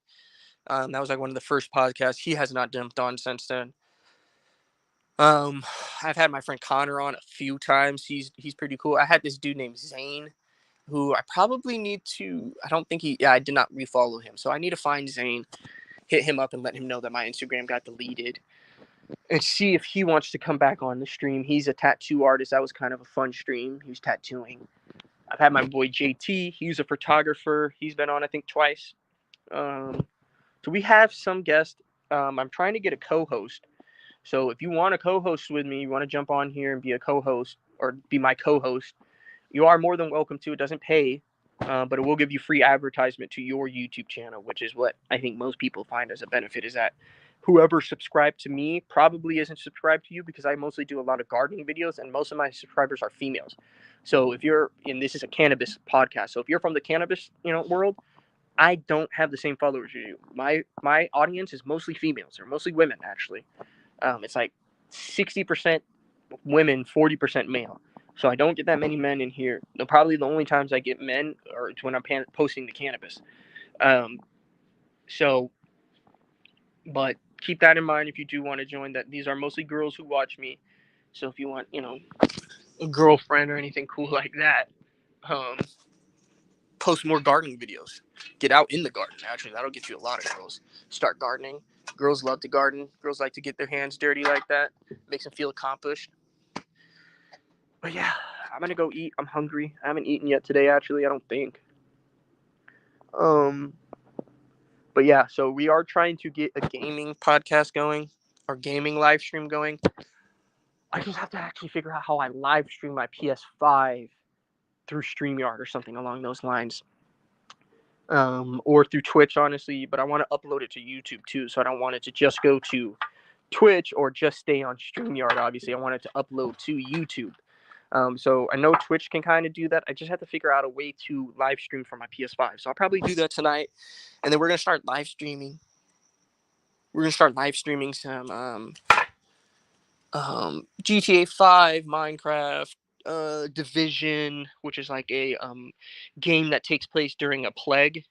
That was like one of the first podcasts. He has not jumped on since then. I've had my friend Connor on a few times. He's pretty cool. I had this dude named Zane, who I probably need to. I don't think I did not refollow him, so I need to find Zane, hit him up, and let him know that my Instagram got deleted, and see if he wants to come back on the stream. He's a tattoo artist. That was kind of a fun stream. He was tattooing. I've had my boy JT. He's a photographer. He's been on, I think, twice. So we have some guests. I'm trying to get a co-host. So if you want to co-host with me, you want to jump on here and be a co-host or be my co-host, you are more than welcome to. It doesn't pay, but it will give you free advertisement to your YouTube channel, which is what I think most people find as a benefit, is that whoever subscribed to me probably isn't subscribed to you, because I mostly do a lot of gardening videos and most of my subscribers are females. So if you're, and this is a cannabis podcast, so if you're from the cannabis, world, I don't have the same followers as you. My audience is mostly females, or mostly women actually. It's like 60% women, 40% male. So I don't get that many men in here. Probably the only times I get men are when I'm posting the cannabis. So, but keep that in mind if you do want to join. That these are mostly girls who watch me. So if you want, a girlfriend or anything cool like that, post more gardening videos. Get out in the garden. Actually, that'll get you a lot of girls. Start gardening. Girls love to garden. Girls like to get their hands dirty like that. Makes them feel accomplished. But yeah, I'm gonna go eat. I'm hungry. I haven't eaten yet today, actually, I don't think. But yeah, so we are trying to get a gaming podcast going, or gaming live stream going. I just have to actually figure out how I live stream my PS5 through StreamYard or something along those lines. Or through Twitch, honestly, but I want to upload it to YouTube too, so I don't want it to just go to Twitch or just stay on StreamYard, obviously. I want it to upload to YouTube. So I know Twitch can kind of do that. I just have to figure out a way to live stream from my PS5. So I'll probably do that tonight, and then we're gonna start live streaming. We're gonna start live streaming some GTA 5, Minecraft, Division, which is like a game that takes place during a plague,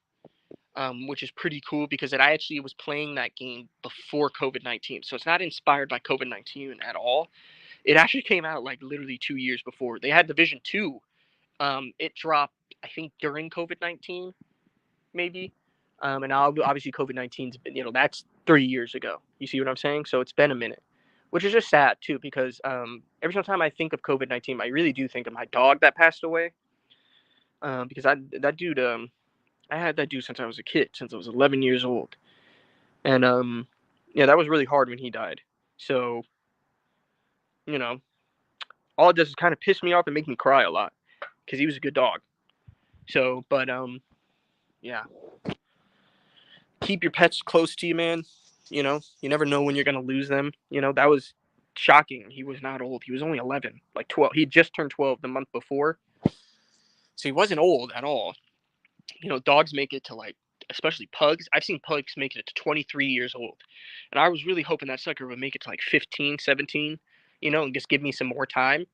which is pretty cool because I actually was playing that game before COVID-19. So it's not inspired by COVID-19 at all. It actually came out like literally 2 years before. They had Division 2. It dropped, I think, during COVID-19, maybe. And obviously COVID-19's been, that's 3 years ago. You see what I'm saying? So it's been a minute, which is just sad too, because every single time I think of COVID-19, I really do think of my dog that passed away. Because I had that dude since I was a kid, since I was 11 years old. And yeah, that was really hard when he died. So, all it does is kind of piss me off and make me cry a lot, because he was a good dog. So, but yeah, keep your pets close to you, man. You never know when you're gonna lose them. That was shocking. He was not old. He was only 11, like 12. He just turned 12 the month before, so he wasn't old at all. Dogs make it to, like, especially pugs. I've seen pugs make it to 23 years old, and I was really hoping that sucker would make it to like 15, 17, and just give me some more time.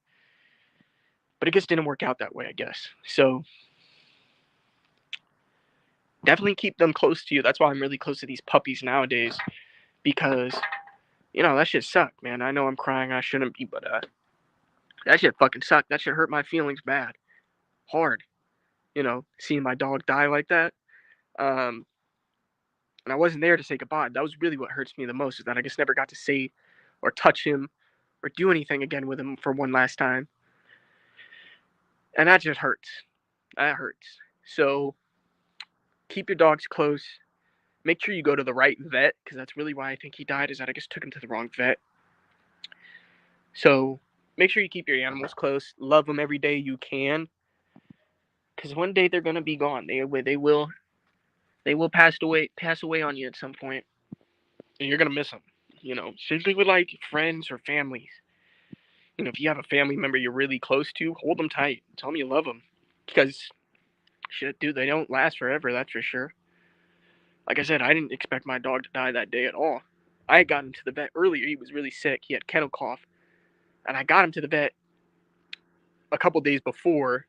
But it just didn't work out that way, I guess. So definitely keep them close to you. That's why I'm really close to these puppies nowadays, because that shit sucked, man. I know I'm crying, I shouldn't be, but that shit fucking sucked. That shit hurt my feelings bad, hard. Seeing my dog die like that. And I wasn't there to say goodbye. That was really what hurts me the most, is that I just never got to say or touch him or do anything again with him for one last time. And that just hurts. That hurts. So keep your dogs close. Make sure you go to the right vet, because that's really why I think he died, is that I just took him to the wrong vet. So make sure you keep your animals close. Love them every day you can, because one day they're gonna be gone. They will pass away on you at some point, and you're gonna miss them. Especially with like friends or families. If you have a family member you're really close to, hold them tight. Tell them you love them, because shit, dude, they don't last forever. That's for sure. Like I said, I didn't expect my dog to die that day at all. I had gotten him to the vet earlier. He was really sick. He had kennel cough, and I got him to the vet a couple days before,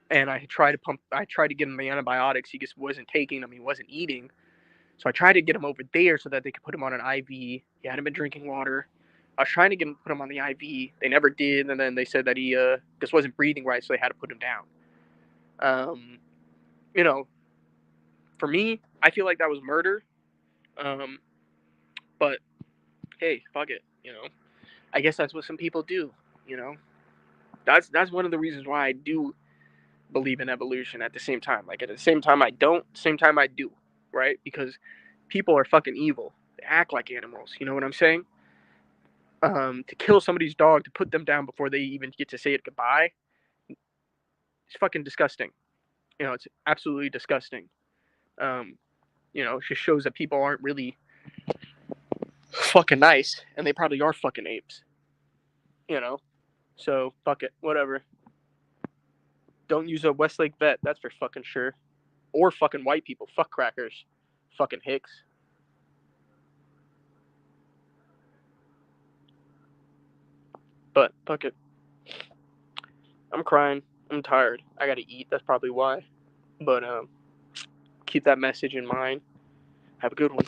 and I tried to give him the antibiotics. He just wasn't taking them. He wasn't eating. So I tried to get him over there so that they could put him on an IV. He hadn't been drinking water. I was trying to put him on the IV. They never did, and then they said that he just wasn't breathing right, so they had to put him down. For me, I feel like that was murder. But hey, fuck it. I guess that's what some people do. That's one of the reasons why I do believe in evolution. At the same time, like, at the same time I don't, same time I do, right? Because people are fucking evil. They act like animals. You know what I'm saying? to kill somebody's dog to put them down before they even get to say it goodbye. It's fucking disgusting. It's absolutely disgusting. It just shows that people aren't really fucking nice, and they probably are fucking apes. So fuck it, whatever. Don't use a Westlake vet, that's for fucking sure. Or fucking white people, fuck crackers, fucking hicks. But fuck it. I'm crying. I'm tired. I gotta eat. That's probably why. But keep that message in mind. Have a good one.